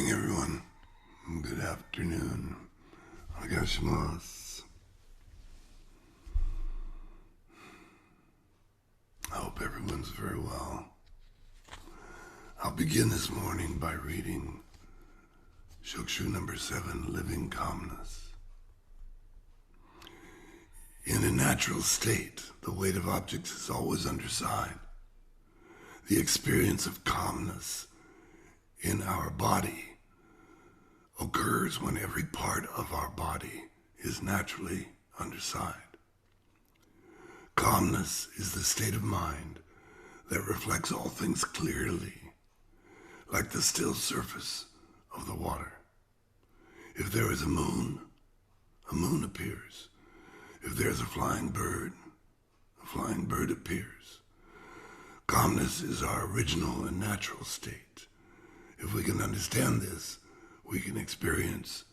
morning, everyone. Good afternoon. Onegaishimasu. I hope everyone's very well. I'll begin this morning by reading Shokushu number 7, Living Calmness. In a natural state, the weight of objects is always underside. The experience of calmness in our body occurs when every part of our body is naturally underside. Calmness is the state of mind that reflects all things clearly, like the still surface of the water. If there is a moon appears. If there's a flying bird appears. Calmness is our original and natural state. If we can understand this, we can experience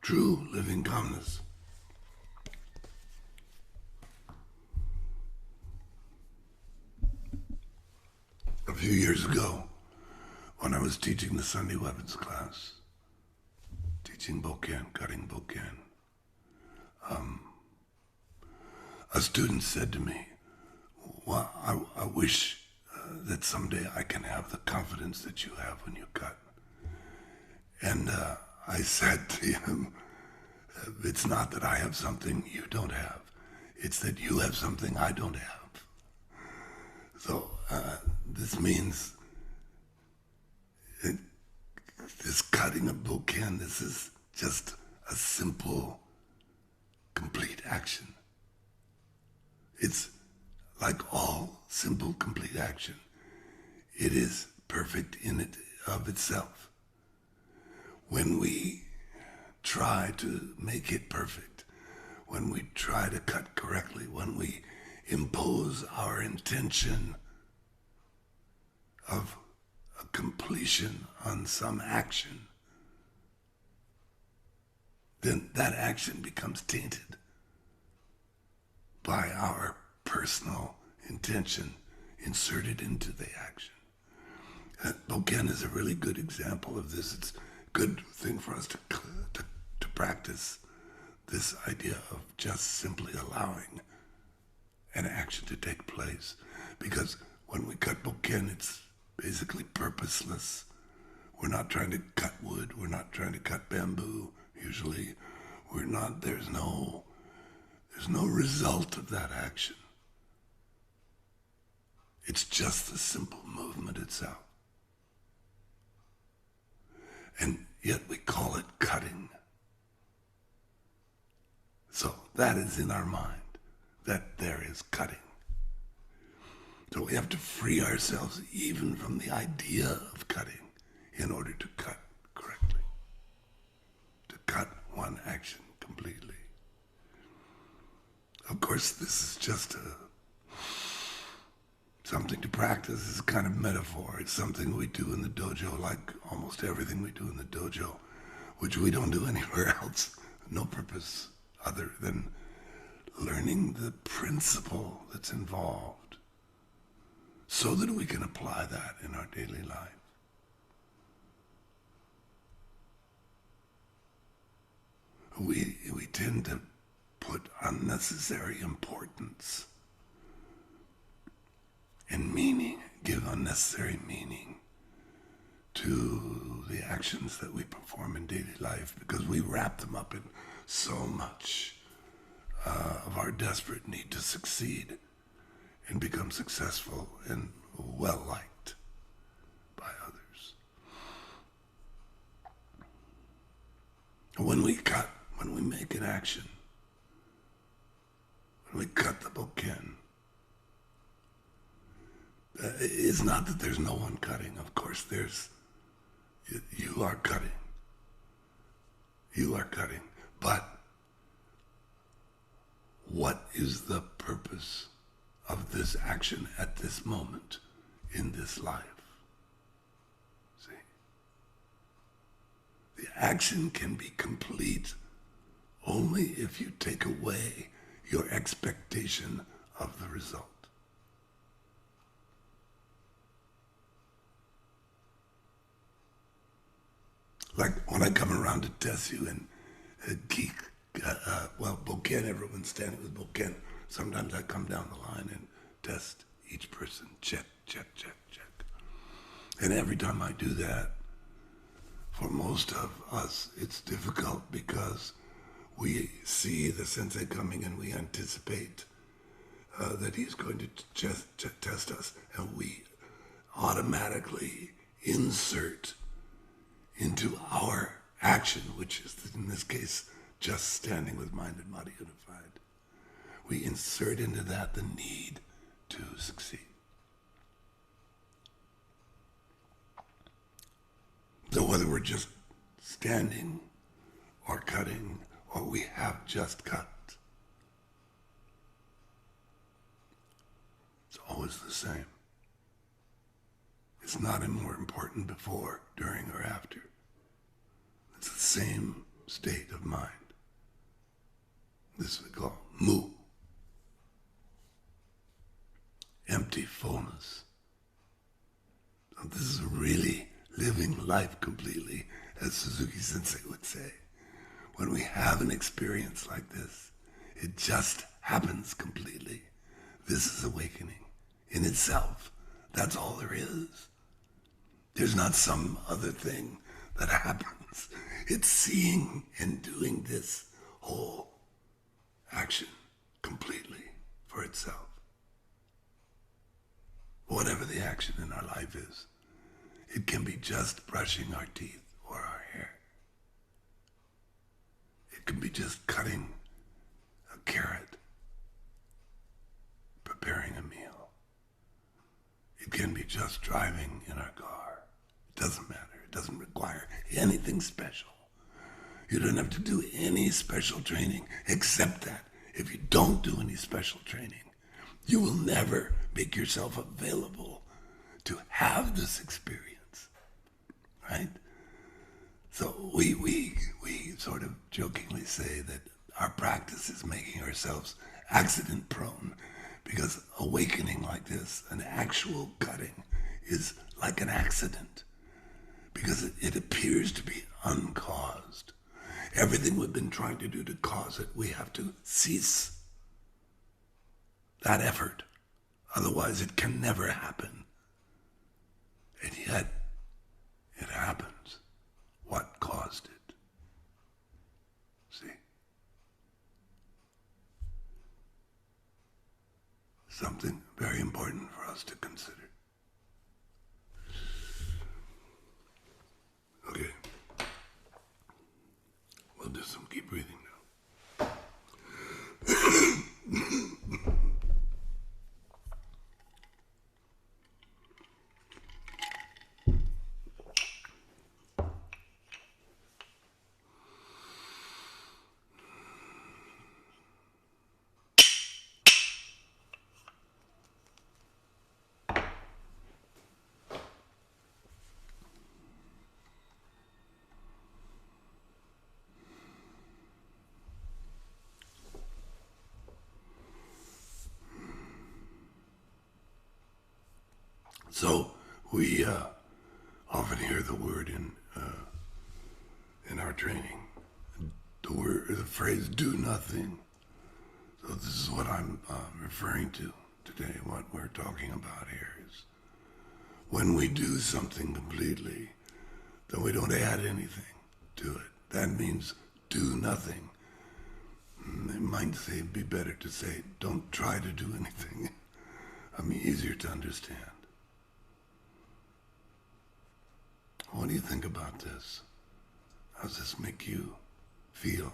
true living calmness. A few years ago, when I was teaching the Sunday weapons class, teaching Bokken, cutting Bokken, a student said to me, well, I wish that someday I can have the confidence that you have when you cut. And I said to him, it's not that I have something you don't have. It's that you have something I don't have. So this means this cutting of Bokken, this is just a simple, complete action. It's like all simple, complete action. It is perfect in it of itself. When we try to make it perfect, when we try to cut correctly, when we impose our intention of a completion on some action, then that action becomes tainted by our personal intention inserted into the action. Bokken is a really good example of this. It's a good thing for us to practice this idea of just simply allowing an action to take place. Because when we cut Bokken, it's basically purposeless. We're not trying to cut wood. We're not trying to cut bamboo. Usually, there's no result of that action. It's just the simple movement itself. And yet we call it cutting. So that is in our mind, that there is cutting. So we have to free ourselves even from the idea of cutting in order to cut correctly, to cut one action completely. Of course, this is just something to practice. It's a kind of metaphor. It's something we do in the dojo, like almost everything we do in the dojo, which we don't do anywhere else. No purpose other than learning the principle that's involved so that we can apply that in our daily life. We tend to put unnecessary importance and meaning, give unnecessary meaning to the actions that we perform in daily life because we wrap them up in so much of our desperate need to succeed and become successful and well-liked by others. When we cut, when we make an action, when we cut the Bokken, it's not that there's no one cutting. Of course, you are cutting. You are cutting. But what is the purpose of this action at this moment in this life? See? The action can be complete only if you take away your expectation of the result. Like when I come around to test you and geek, Boken, everyone's standing with Boken. Sometimes I come down the line and test each person. Check, check, check, check. And every time I do that, for most of us, it's difficult because we see the sensei coming and we anticipate that he's going to test us, and we automatically insert into our action, which is in this case just standing with mind and body unified. We insert into that the need to succeed. So whether we're just standing or cutting, or we have just cut, it's always the same. It's not more important before, during, or after. It's the same state of mind. This we call mu. Empty fullness. So this is really living life completely, as Suzuki Sensei would say. When we have an experience like this, it just happens completely. This is awakening in itself. That's all there is. There's not some other thing that happens. It's seeing and doing this whole action completely for itself. Whatever the action in our life is, it can be just brushing our teeth or our hair. It can be just cutting a carrot, preparing a meal. It can be just driving in our car. It doesn't matter. It doesn't require anything special. You don't have to do any special training, except that if you don't do any special training, you will never make yourself available to have this experience, right? So we sort of jokingly say that our practice is making ourselves accident prone, because awakening like this, an actual cutting, is like an accident, because it appears to be uncaused. Everything we've been trying to do to cause it, we have to cease that effort. Otherwise, it can never happen. And yet, it happens. What caused it? See? Something very important for us to consider. Okay. We'll do some deep breathing now. So we often hear the word in our training, the phrase "do nothing." So this is what I'm referring to today. What we're talking about here is when we do something completely, then we don't add anything to it. That means do nothing. It might say it'd be better to say don't try to do anything. I mean, easier to understand. What do you think about this? How does this make you feel?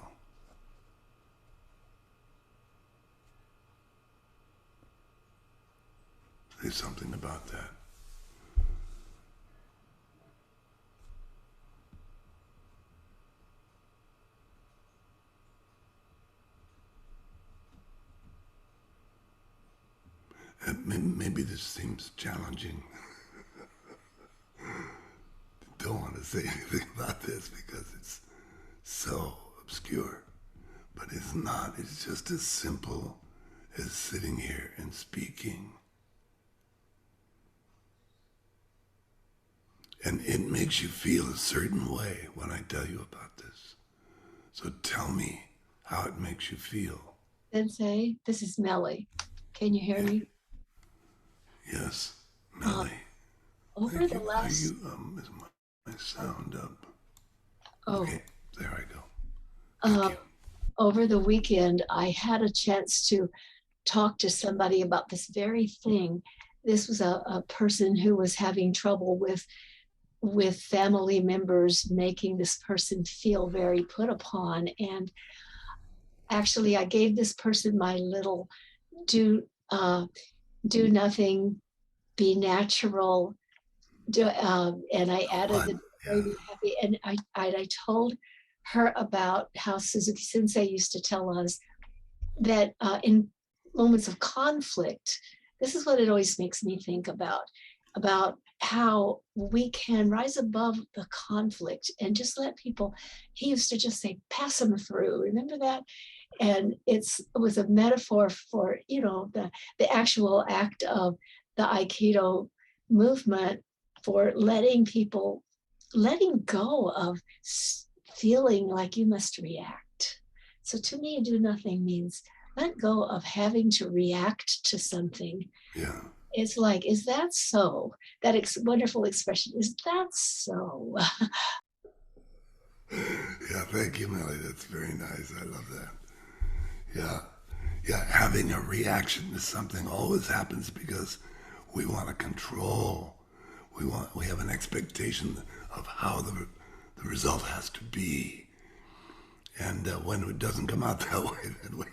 Say something about that. Maybe this seems challenging. Don't want to say anything about this because it's so obscure. But it's not. It's just as simple as sitting here and speaking. And it makes you feel a certain way when I tell you about this. So tell me how it makes you feel. Sensei, this is Melly. Can you hear Yeah, me? yes, Um, Melly. over Thank the you. Are last, you, is my sound up? oh, Okay, there I go. Thank um, you. over the weekend, I had a chance to talk to somebody about this very thing. This was a person who was having trouble with family members making this person feel very put upon. And actually, I gave this person my little do do nothing, be natural, and I added What? the Yeah. be happy. And I told her about how Suzuki Sensei used to tell us that in moments of conflict, this is what it always makes me think about how we can rise above the conflict and just let people. He used to just say, "Pass them through." Remember that? And it was a metaphor for the actual act of the Aikido movement for letting people letting go of feeling like you must react. So to me, do nothing means let go of having to react to something. Yeah. It's like, is that so? That wonderful expression, is that so? Yeah, thank you, Melly. That's very nice. I love that. Yeah. Yeah, having a reaction to something always happens because we want to control. We have an expectation of how the result has to be. And when it doesn't come out that way, then we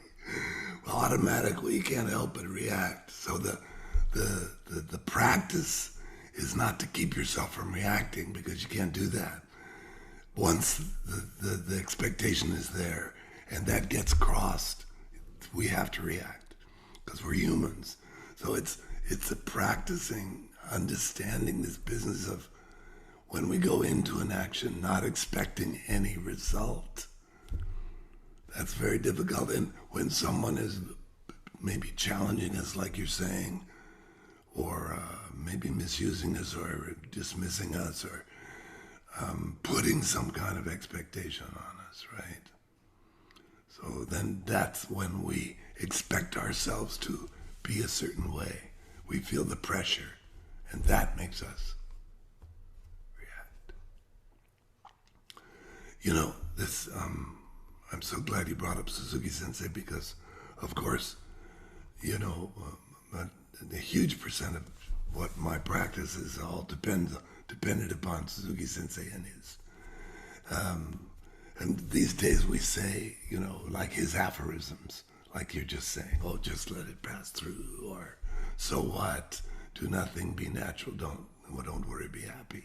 well, automatically can't help but react. So the practice is not to keep yourself from reacting because you can't do that. Once the expectation is there and that gets crossed, we have to react because we're humans. So it's a practicing, understanding this business of when we go into an action not expecting any result. That's very difficult. And when someone is maybe challenging us, like you're saying, or maybe misusing us or dismissing us or putting some kind of expectation on us, right? So then that's when we expect ourselves to be a certain way. We feel the pressure, and that makes us react. You know, this, I'm so glad you brought up Suzuki Sensei because, of course, you know, a huge percent of what my practice is all dependent upon Suzuki Sensei and his. And these days we say, you know, like his aphorisms, like you're just saying, oh, just let it pass through, or so what? Do nothing, be natural. Don't worry, be happy.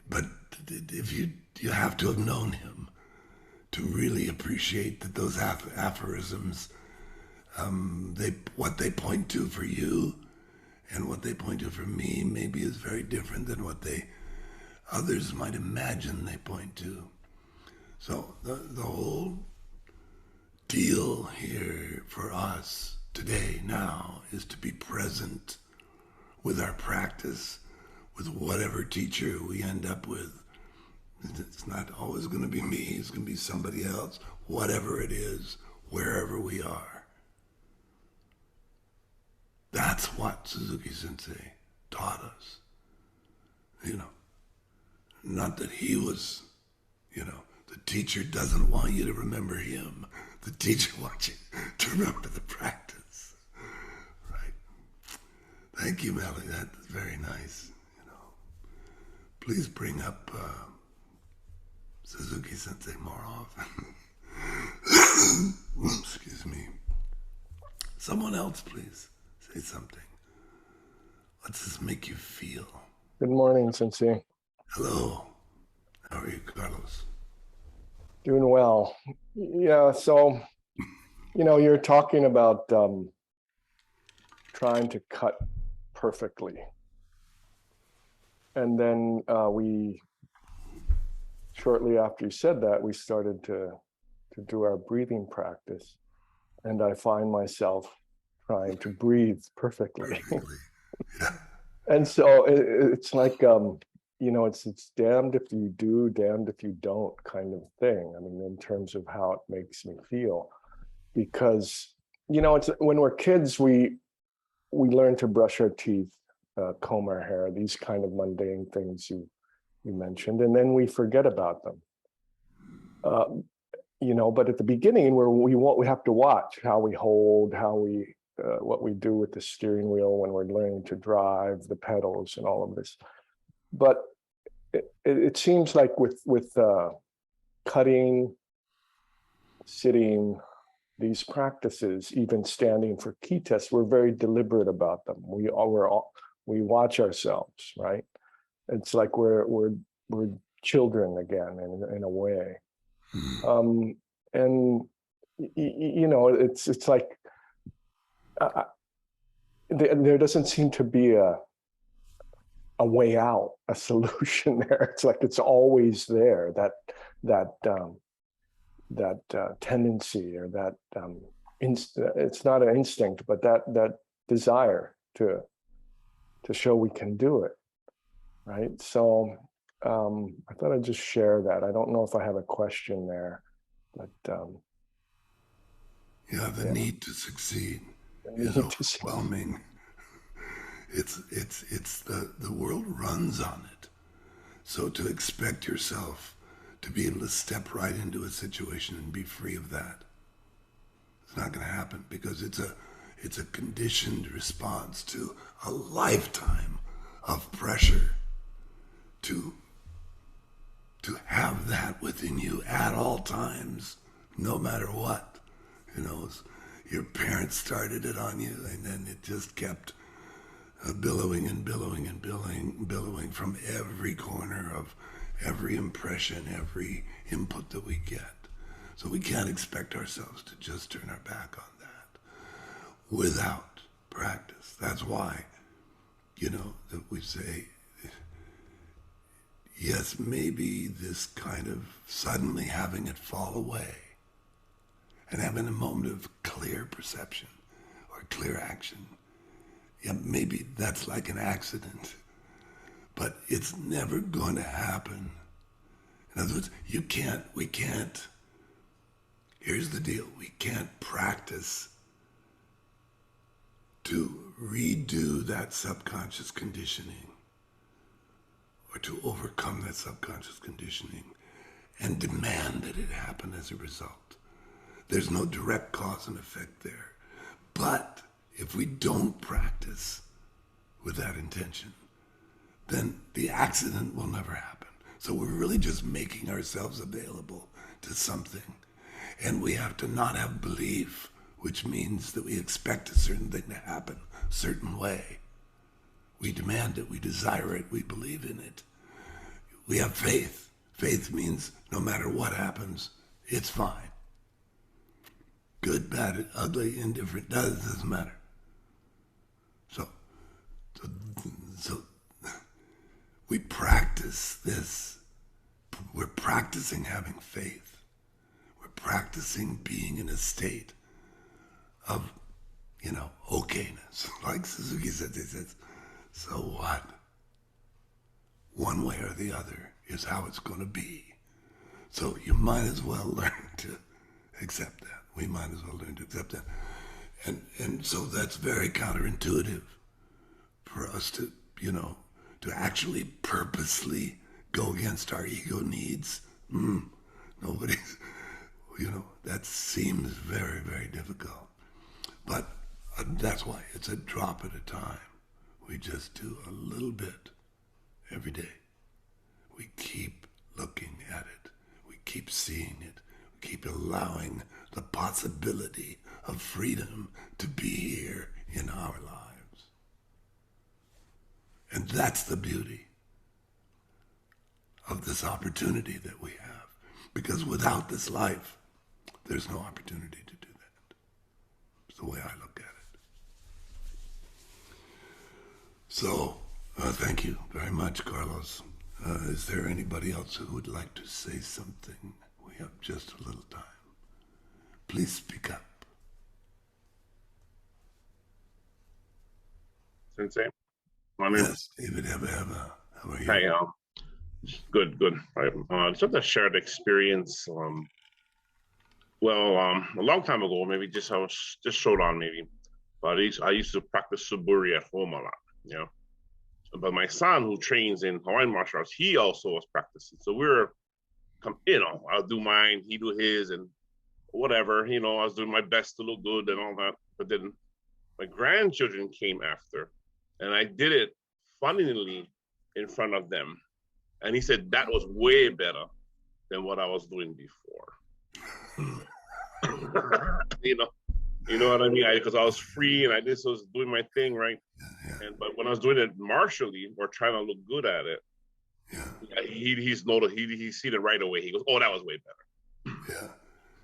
But if you have to have known him to really appreciate that those aphorisms, they what they point to for you and what they point to for me maybe is very different than what they others might imagine they point to. So the whole deal here for us today now is to be present with our practice, with whatever teacher we end up with. It's not always going to be me, it's going to be somebody else, whatever it is, wherever we are. That's what Suzuki Sensei taught us. You know, not that he was, you know, the teacher doesn't want you to remember him. The teacher wants you to remember the practice. Right? Thank you, Melly. That's very nice. You know, please bring up Suzuki Sensei more often. Excuse me. Someone else, please say something. Let's just make you feel. Good morning, Sensei. Hello. How are you, Carlos? Doing well. Yeah, so, you're talking about trying to cut perfectly. And then shortly after you said that, we started to do our breathing practice. And I find myself trying to breathe perfectly. Perfectly. Yeah. And so it's like it's damned if you do, damned if you don't kind of thing. I mean, in terms of how it makes me feel, because it's when we're kids, we learn to brush our teeth, comb our hair, these kind of mundane things you mentioned, and then we forget about them. But at the beginning, where we have to watch how we hold, what we do with the steering wheel when we're learning to drive, the pedals, and all of this. But it seems like with cutting, sitting, these practices, even standing for key tests, we're very deliberate about them. We watch ourselves, right? It's like we're children again in a way. And it's like there doesn't seem to be a way out, a solution there. It's like it's always there, that tendency, or that it's not an instinct, but that desire to show we can do it, right? So I thought I'd just share that. I don't know if I have a question there, but the need to succeed is overwhelming. It's the world runs on it. So to expect yourself to be able to step right into a situation and be free of that, it's not going to happen, because it's a conditioned response to a lifetime of pressure to have that within you at all times, no matter what. Your parents started it on you, and then it just kept billowing and billowing and billowing from every corner of every impression, every input that we get. So we can't expect ourselves to just turn our back on that without practice. That's why, that we say, yes, maybe this kind of suddenly having it fall away and having a moment of clear perception or clear action, maybe that's like an accident, but it's never going to happen. In other words, we can't, here's the deal, we can't practice to redo that subconscious conditioning or to overcome that subconscious conditioning and demand that it happen as a result. There's no direct cause and effect there. But if we don't practice with that intention, then the accident will never happen. So we're really just making ourselves available to something. And we have to not have belief, which means that we expect a certain thing to happen a certain way. We demand it, we desire it, we believe in it. We have faith. Faith means no matter what happens, it's fine. Good, bad, ugly, indifferent, doesn't matter. So we practice this. We're practicing having faith. We're practicing being in a state of, okayness. Like Suzuki said, he says, so what? One way or the other is how it's going to be. So you might as well learn to accept that. We might as well learn to accept that. And so that's very counterintuitive for us to actually purposely go against our ego needs. Nobody's, that seems very, very difficult. But that's why it's a drop at a time. We just do a little bit every day. We keep looking at it. We keep seeing it. We keep allowing the possibility of freedom to be here in our lives. And that's the beauty of this opportunity that we have. Because without this life, there's no opportunity to do that. It's the way I look at it. So, thank you very much, Carlos. Is there anybody else who would like to say something? We have just a little time. Please speak up. Sensei, my name Yes, David Heba. How are you? Hi, Good, good. Just a shared experience. A long time ago, maybe just I was just showed on maybe, but I used to practice suburi at home a lot. You know, but my son who trains in Hawaiian martial arts, he also was practicing. So we were, I'll do mine, he do his, and whatever. I was doing my best to look good and all that. But then my grandchildren came after, and I did it funnily in front of them. And he said that was way better than what I was doing before. You know what I mean? Because I was free and I just was doing my thing, right? But when I was doing it martially or trying to look good at it, he's noticed. He seen it right away. He goes, "Oh, that was way better." Yeah.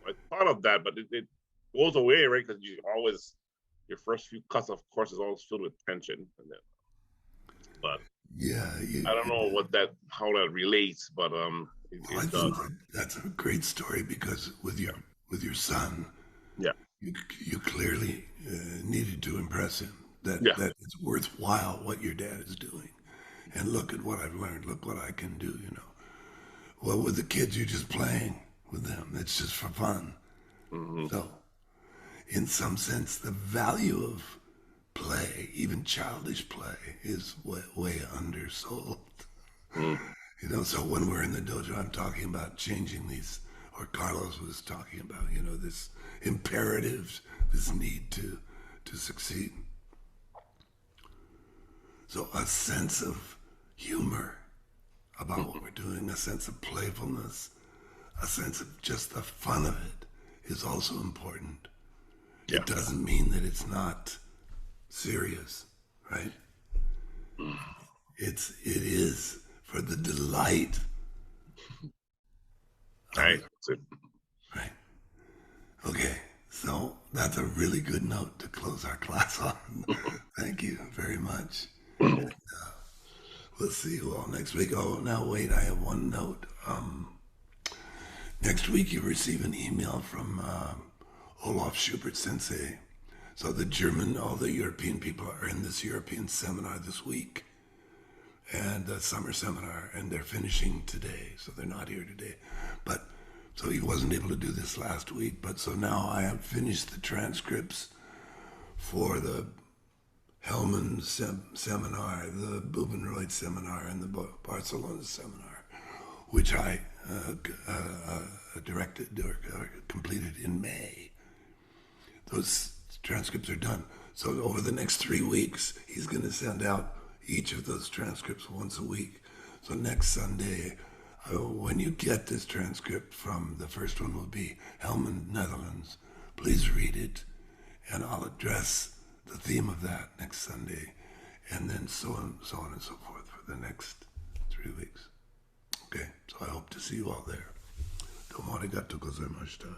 So I thought of that, but it goes away, right? Because your first few cuts, of course, is always filled with tension, but I don't know how that relates, but I think that's a great story because with your son, you clearly needed to impress him that it's worthwhile what your dad is doing, and look at what I've learned. Look what I can do. Well, with the kids, you're just playing with them. It's just for fun. Mm-hmm. So, in some sense, the value of play, even childish play, is way undersold. So when we're in the dojo, I'm talking about changing these, or Carlos was talking about, this imperative, this need to succeed. So a sense of humor about what we're doing, a sense of playfulness, a sense of just the fun of it is also important. Yeah. It doesn't mean that it's not serious, right? It is for the delight. Right. Right. Okay. So that's a really good note to close our class on. Thank you very much. And, we'll see you all next week. Oh, now wait, I have one note. Next week you receive an email from Olaf Schubert Sensei. So all the European people are in this European seminar this week, and the summer seminar, and they're finishing today, so they're not here today. But so he wasn't able to do this last week, but so now I have finished the transcripts for the Hellman seminar, the Bubenreut seminar, and the Barcelona seminar, which I directed or completed in May. Those transcripts are done. So over the next 3 weeks, he's going to send out each of those transcripts once a week. So next Sunday, when you get this transcript from, the first one will be Hellman, Netherlands. Please read it, and I'll address the theme of that next Sunday, and then so on and so forth for the next 3 weeks. Okay, so I hope to see you all there. Domo arigatou gozaimashita.